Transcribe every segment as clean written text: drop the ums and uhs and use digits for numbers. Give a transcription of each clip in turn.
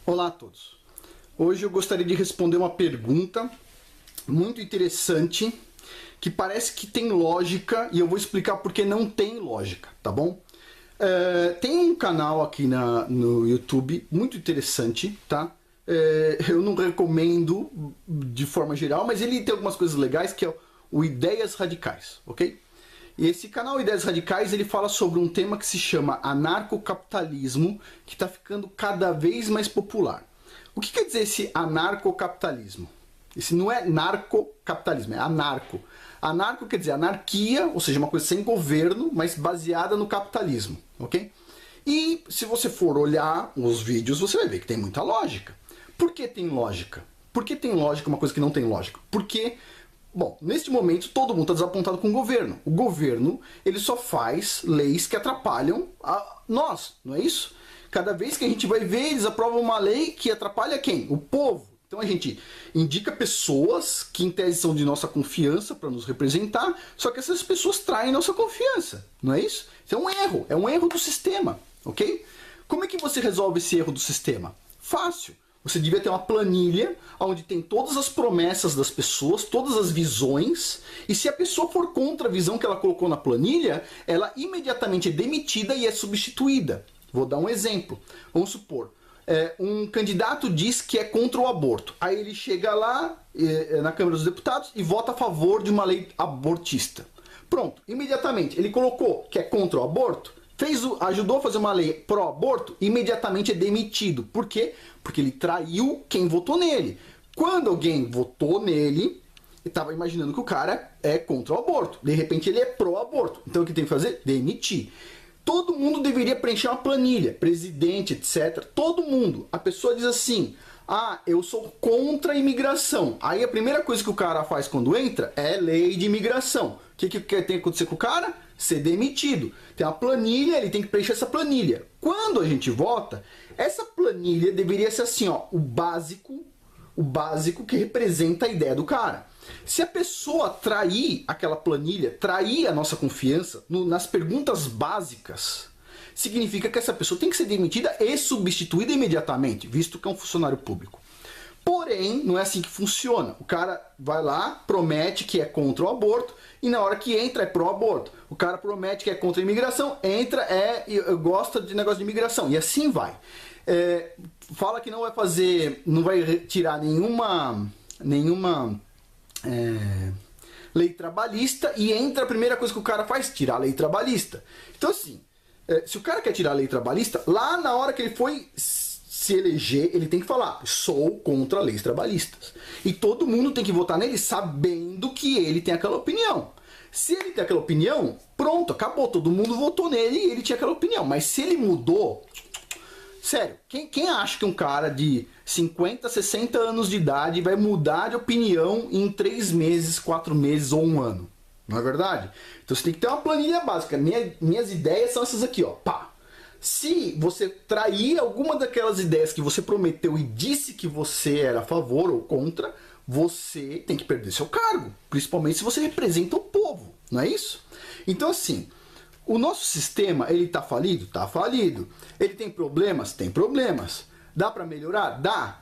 Olá a todos. Hoje eu gostaria de responder uma pergunta muito interessante que parece que tem lógica e eu vou explicar porque não tem lógica, tá bom? Tem um canal aqui no YouTube muito interessante, tá? Eu não recomendo de forma geral, mas ele tem algumas coisas legais que é o Ideias Radicais, ok? E esse canal Ideias Radicais, ele fala sobre um tema que se chama anarcocapitalismo, que está ficando cada vez mais popular. O que quer dizer esse anarcocapitalismo? Esse não é narcocapitalismo, é anarco. Anarco quer dizer anarquia, ou seja, uma coisa sem governo, mas baseada no capitalismo, ok? E se você for olhar os vídeos, você vai ver que tem muita lógica. Por que tem lógica? Por que tem lógica uma coisa que não tem lógica? Porque, bom, neste momento todo mundo está desapontado com o governo. O governo, ele só faz leis que atrapalham nós, não é isso? Cada vez que a gente vai ver, eles aprovam uma lei que atrapalha quem? O povo. Então a gente indica pessoas que em tese são de nossa confiança para nos representar, só que essas pessoas traem nossa confiança, não é isso? Isso é um erro do sistema, ok? Como é que você resolve esse erro do sistema? Fácil. Você devia ter uma planilha onde tem todas as promessas das pessoas, todas as visões, e se a pessoa for contra a visão que ela colocou na planilha, ela imediatamente é demitida e é substituída. Vou dar um exemplo. Vamos supor, um candidato diz que é contra o aborto. Aí ele chega lá na Câmara dos Deputados e vota a favor de uma lei abortista. Pronto, imediatamente ele colocou que é contra o aborto, ajudou a fazer uma lei pró-aborto, imediatamente é demitido. Por quê? Porque ele traiu quem votou nele. Quando alguém votou nele, ele estava imaginando que o cara é contra o aborto. De repente ele é pró-aborto. Então o que tem que fazer? Demitir. Todo mundo deveria preencher uma planilha, presidente, etc. Todo mundo. A pessoa diz assim, eu sou contra a imigração. Aí a primeira coisa que o cara faz quando entra é lei de imigração. O que tem que acontecer com o cara? Ser demitido. Tem uma planilha, ele tem que preencher essa planilha. Quando a gente vota, essa planilha deveria ser assim, ó, o básico que representa a ideia do cara. Se a pessoa trair aquela planilha, trair a nossa confiança nas perguntas básicas, significa que essa pessoa tem que ser demitida e substituída imediatamente, visto que é um funcionário público. Porém, não é assim que funciona. O cara vai lá, promete que é contra o aborto, e na hora que entra é pró-aborto. O cara promete que é contra a imigração, entra, gosta de negócio de imigração, e assim vai. Fala que não vai tirar nenhuma lei trabalhista, e entra a primeira coisa que o cara faz, tirar a lei trabalhista. Então assim, se o cara quer tirar a lei trabalhista, lá na hora que ele foi se eleger, ele tem que falar, sou contra leis trabalhistas. E todo mundo tem que votar nele sabendo que ele tem aquela opinião. Se ele tem aquela opinião, pronto, acabou, todo mundo votou nele e ele tinha aquela opinião. Mas se ele mudou, sério, quem acha que um cara de 50, 60 anos de idade vai mudar de opinião em 3 meses, 4 meses ou 1 ano? Não é verdade? Então você tem que ter uma planilha básica. Minhas ideias são essas aqui, ó. Pá. Se você trair alguma daquelas ideias que você prometeu e disse que você era a favor ou contra, você tem que perder seu cargo. Principalmente se você representa o povo, não é isso? Então assim, o nosso sistema, ele tá falido? Tá falido. Ele tem problemas? Tem problemas. Dá para melhorar? Dá.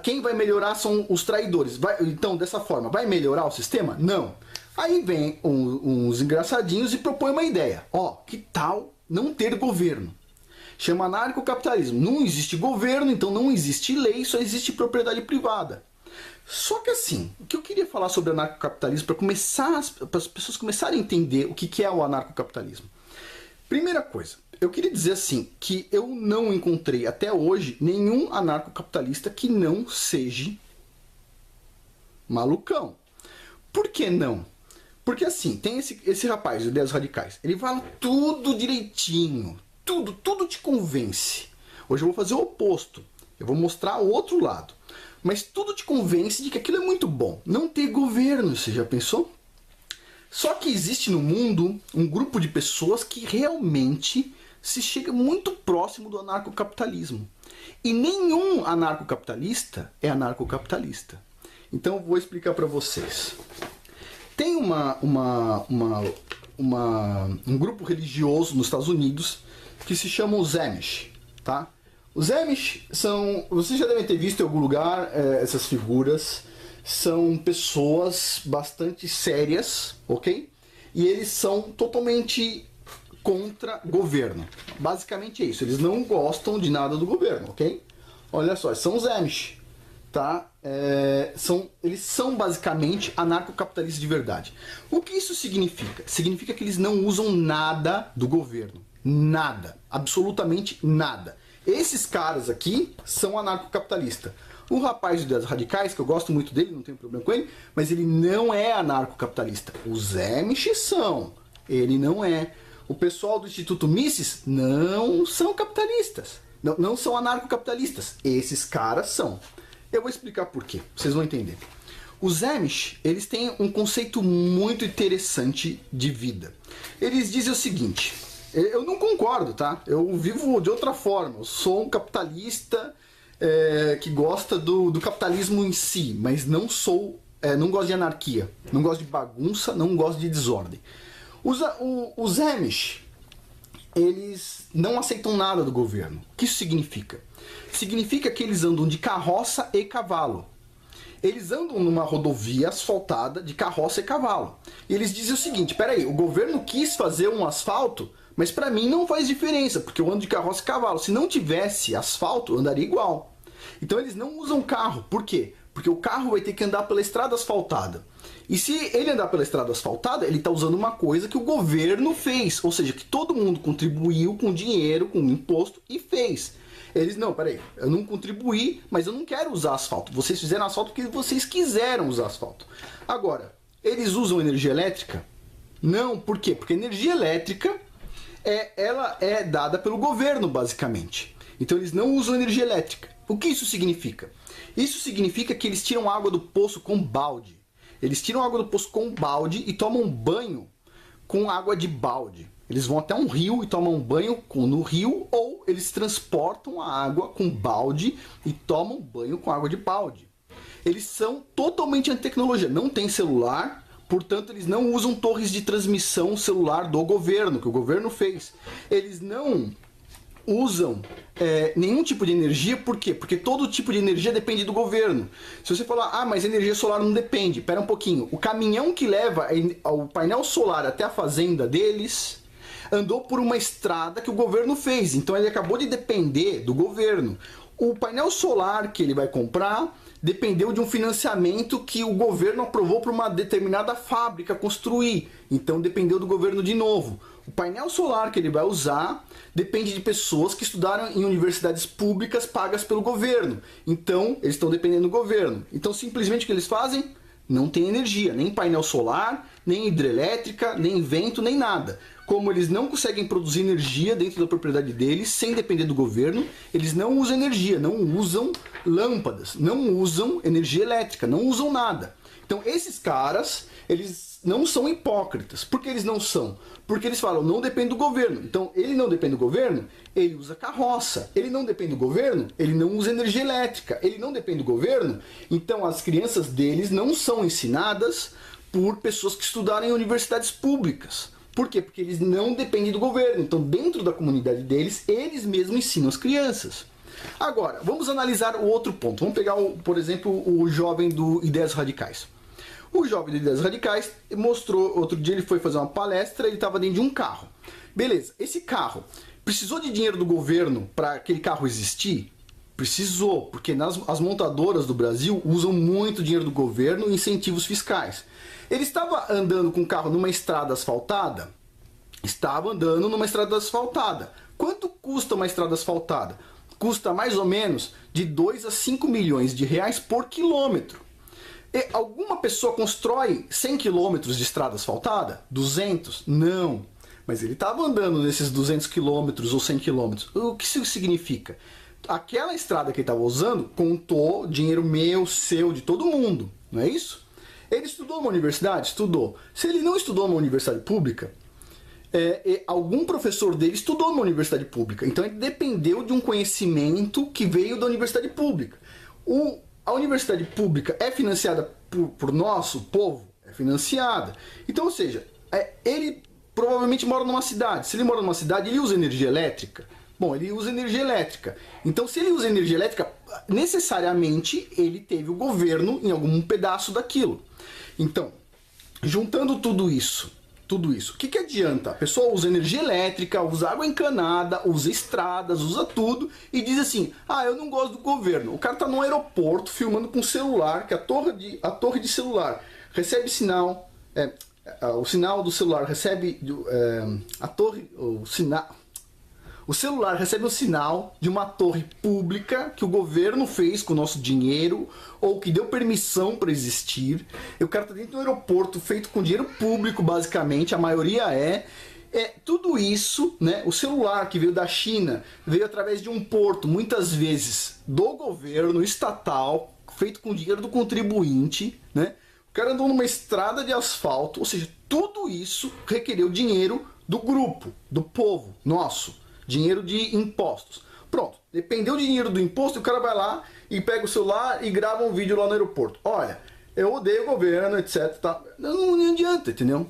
Quem vai melhorar são os traidores. Então, dessa forma, vai melhorar o sistema? Não. Aí vem uns engraçadinhos e propõe uma ideia. Que tal não ter governo? Chama anarcocapitalismo. Não existe governo, então não existe lei, só existe propriedade privada. Só que assim, o que eu queria falar sobre anarcocapitalismo para as pessoas começarem a entender o que é o anarcocapitalismo. Primeira coisa, eu queria dizer assim, que eu não encontrei até hoje nenhum anarcocapitalista que não seja malucão. Por que não? Porque assim, tem esse rapaz, o Ideias Radicais, ele fala tudo direitinho, tudo te convence. Hoje eu vou fazer o oposto, eu vou mostrar o outro lado. Mas tudo te convence de que aquilo é muito bom. Não ter governo, você já pensou? Só que existe no mundo um grupo de pessoas que realmente se chega muito próximo do anarcocapitalismo. E nenhum anarcocapitalista é anarcocapitalista. Então eu vou explicar para vocês. Tem um grupo religioso nos Estados Unidos que se chama os Amish, tá? Os Amish são, vocês já devem ter visto em algum lugar essas figuras, são pessoas bastante sérias, ok? E eles são totalmente contra governo. Basicamente é isso, eles não gostam de nada do governo, ok? Olha só, são os Amish, tá? Eles são basicamente anarcocapitalistas de verdade. O que isso significa? Significa que eles não usam nada do governo. Nada, absolutamente nada. Esses caras aqui são anarcocapitalistas. O rapaz de Ideias Radicais, que eu gosto muito dele, não tenho problema com ele, mas ele não é anarcocapitalista. Os Amish são, ele não é. O pessoal do Instituto Mises não são capitalistas, não são anarcocapitalistas. Esses caras são. Eu vou explicar por quê, vocês vão entender. Os Amish, eles têm um conceito muito interessante de vida. Eles dizem o seguinte... Eu não concordo, tá? Eu vivo de outra forma. Eu sou um capitalista que gosta do capitalismo em si, mas não gosto de anarquia, não gosto de bagunça, não gosto de desordem. Os Amish, eles não aceitam nada do governo. O que isso significa? Significa que eles andam de carroça e cavalo. Eles andam numa rodovia asfaltada de carroça e cavalo. E eles dizem o seguinte, peraí, o governo quis fazer um asfalto, mas para mim não faz diferença, porque eu ando de carroça e cavalo. Se não tivesse asfalto, eu andaria igual. Então eles não usam carro. Por quê? Porque o carro vai ter que andar pela estrada asfaltada. E se ele andar pela estrada asfaltada, ele está usando uma coisa que o governo fez. Ou seja, que todo mundo contribuiu com dinheiro, com imposto e fez. Eles, não, peraí, eu não contribuí, mas eu não quero usar asfalto. Vocês fizeram asfalto porque vocês quiseram usar asfalto. Agora, eles usam energia elétrica? Não, por quê? Porque energia elétrica... ela é dada pelo governo, basicamente. Então eles não usam energia elétrica. O que isso significa? Isso significa que eles tiram água do poço com balde. Eles tiram água do poço com balde e tomam banho com água de balde. Eles vão até um rio e tomam banho no rio, ou eles transportam a água com balde e tomam banho com água de balde. Eles são totalmente anti-tecnologia. Não tem celular. Portanto, eles não usam torres de transmissão celular do governo, que o governo fez. Eles não usam nenhum tipo de energia, por quê? Porque todo tipo de energia depende do governo. Se você falar, mas energia solar não depende, pera um pouquinho. O caminhão que leva o painel solar até a fazenda deles andou por uma estrada que o governo fez, então ele acabou de depender do governo. O painel solar que ele vai comprar dependeu de um financiamento que o governo aprovou para uma determinada fábrica construir. Então dependeu do governo de novo. O painel solar que ele vai usar depende de pessoas que estudaram em universidades públicas pagas pelo governo. Então eles estão dependendo do governo. Então simplesmente o que eles fazem? Não tem energia, nem painel solar, nem hidrelétrica, nem vento, nem nada. Como eles não conseguem produzir energia dentro da propriedade deles, sem depender do governo, eles não usam energia, não usam lâmpadas, não usam energia elétrica, não usam nada. Então esses caras, eles não são hipócritas. Por que eles não são? Porque eles falam, não depende do governo. Então ele não depende do governo, ele usa carroça. Ele não depende do governo, ele não usa energia elétrica. Ele não depende do governo, então as crianças deles não são ensinadas por pessoas que estudaram em universidades públicas. Por quê? Porque eles não dependem do governo. Então, dentro da comunidade deles, eles mesmos ensinam as crianças. Agora, vamos analisar o outro ponto. Vamos pegar, por exemplo, o jovem do Ideias Radicais. O jovem do Ideias Radicais mostrou, outro dia ele foi fazer uma palestra, ele estava dentro de um carro. Beleza, esse carro precisou de dinheiro do governo para aquele carro existir? Precisou, porque as montadoras do Brasil usam muito dinheiro do governo e incentivos fiscais. Ele estava andando com o carro numa estrada asfaltada? Estava andando numa estrada asfaltada. Quanto custa uma estrada asfaltada? Custa mais ou menos de 2 a 5 milhões de reais por quilômetro. E alguma pessoa constrói 100 quilômetros de estrada asfaltada? 200? Não. Mas ele estava andando nesses 200 quilômetros ou 100 quilômetros. O que isso significa? Aquela estrada que ele estava usando contou dinheiro meu, seu, de todo mundo. Não é isso? Ele estudou numa universidade? Estudou. Se ele não estudou numa universidade pública, algum professor dele estudou numa universidade pública. Então ele dependeu de um conhecimento que veio da universidade pública. A universidade pública é financiada por nosso povo? É financiada. Então, ou seja, ele provavelmente mora numa cidade. Se ele mora numa cidade, ele usa energia elétrica? Bom, ele usa energia elétrica. Então, se ele usa energia elétrica, necessariamente ele teve o governo em algum pedaço daquilo. Então, juntando tudo isso, o que adianta? A pessoa usa energia elétrica, usa água encanada, usa estradas, usa tudo e diz assim, ah, eu não gosto do governo. O cara tá no aeroporto filmando com celular, que a torre de celular recebe sinal, o sinal do celular recebe, o celular recebe um sinal de uma torre pública que o governo fez com o nosso dinheiro ou que deu permissão para existir. E o cara está dentro do aeroporto feito com dinheiro público, basicamente, a maioria tudo isso, né? O celular que veio da China veio através de um porto, muitas vezes do governo estatal, feito com dinheiro do contribuinte, né? O cara andou numa estrada de asfalto, ou seja, tudo isso requereu dinheiro do grupo, do povo nosso. Dinheiro de impostos. Pronto, dependeu do dinheiro do imposto, o cara vai lá e pega o celular e grava um vídeo lá no aeroporto. Olha, eu odeio o governo, etc. Tá? Não adianta, entendeu?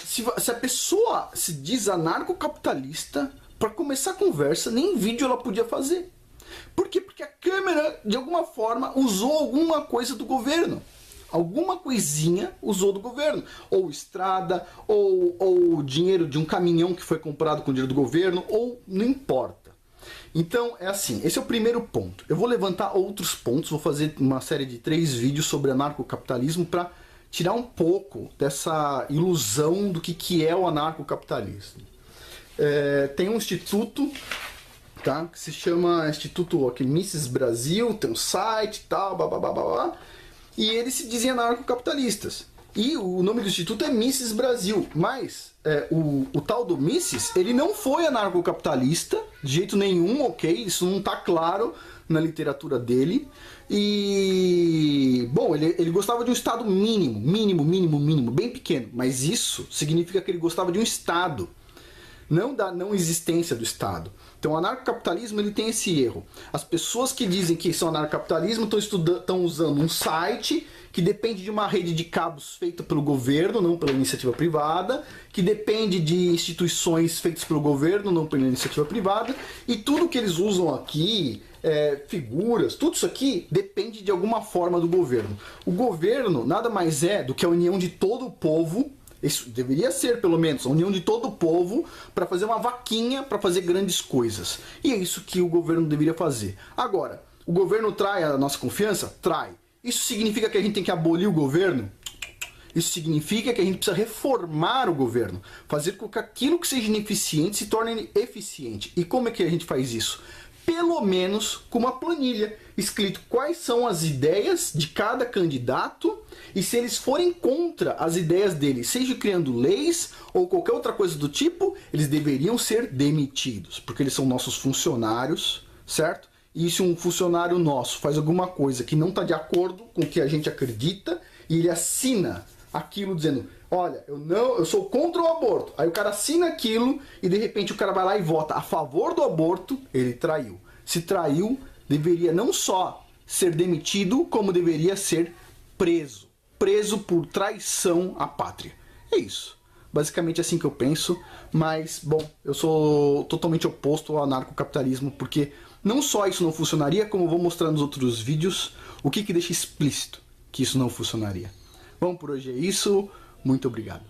Se a pessoa se diz anarcocapitalista, para começar a conversa, nem vídeo ela podia fazer. Por quê? Porque a câmera, de alguma forma, usou alguma coisa do governo. Alguma coisinha usou do governo, ou estrada, ou dinheiro de um caminhão que foi comprado com dinheiro do governo, ou não importa. Então é assim, esse é o primeiro ponto. Eu vou levantar outros pontos, vou fazer uma série de 3 vídeos sobre anarcocapitalismo para tirar um pouco dessa ilusão do que é o anarcocapitalismo. Tem um instituto, tá, que se chama Instituto Mises Brasil, tem um site e tal, blá. E eles se dizem anarcocapitalistas. E o nome do instituto é Mises Brasil. Mas o tal do Mises, ele não foi anarcocapitalista, de jeito nenhum, ok? Isso não está claro na literatura dele. E, bom, ele gostava de um Estado mínimo, bem pequeno. Mas isso significa que ele gostava de um Estado, não da não existência do Estado. Então o anarcocapitalismo ele tem esse erro. As pessoas que dizem que são anarcocapitalismo estão usando um site que depende de uma rede de cabos feita pelo governo, não pela iniciativa privada, que depende de instituições feitas pelo governo, não pela iniciativa privada, e tudo que eles usam aqui, figuras, tudo isso aqui depende de alguma forma do governo. O governo nada mais é do que a união de todo o povo. Isso deveria ser, pelo menos, a união de todo o povo para fazer uma vaquinha para fazer grandes coisas. E é isso que o governo deveria fazer. Agora, o governo trai a nossa confiança? Trai. Isso significa que a gente tem que abolir o governo? Isso significa que a gente precisa reformar o governo. Fazer com que aquilo que seja ineficiente se torne eficiente. E como é que a gente faz isso? Pelo menos com uma planilha, escrito quais são as ideias de cada candidato e se eles forem contra as ideias dele, seja criando leis ou qualquer outra coisa do tipo, eles deveriam ser demitidos, porque eles são nossos funcionários, certo? E se um funcionário nosso faz alguma coisa que não está de acordo com o que a gente acredita e ele assina aquilo dizendo, olha, eu sou contra o aborto. Aí o cara assina aquilo e de repente o cara vai lá e vota a favor do aborto, ele traiu. Se traiu, deveria não só ser demitido, como deveria ser preso. Preso por traição à pátria. É isso. Basicamente assim que eu penso, mas, bom, eu sou totalmente oposto ao anarcocapitalismo, porque não só isso não funcionaria, como eu vou mostrar nos outros vídeos o que deixa explícito que isso não funcionaria. Bom, por hoje é isso. Muito obrigado.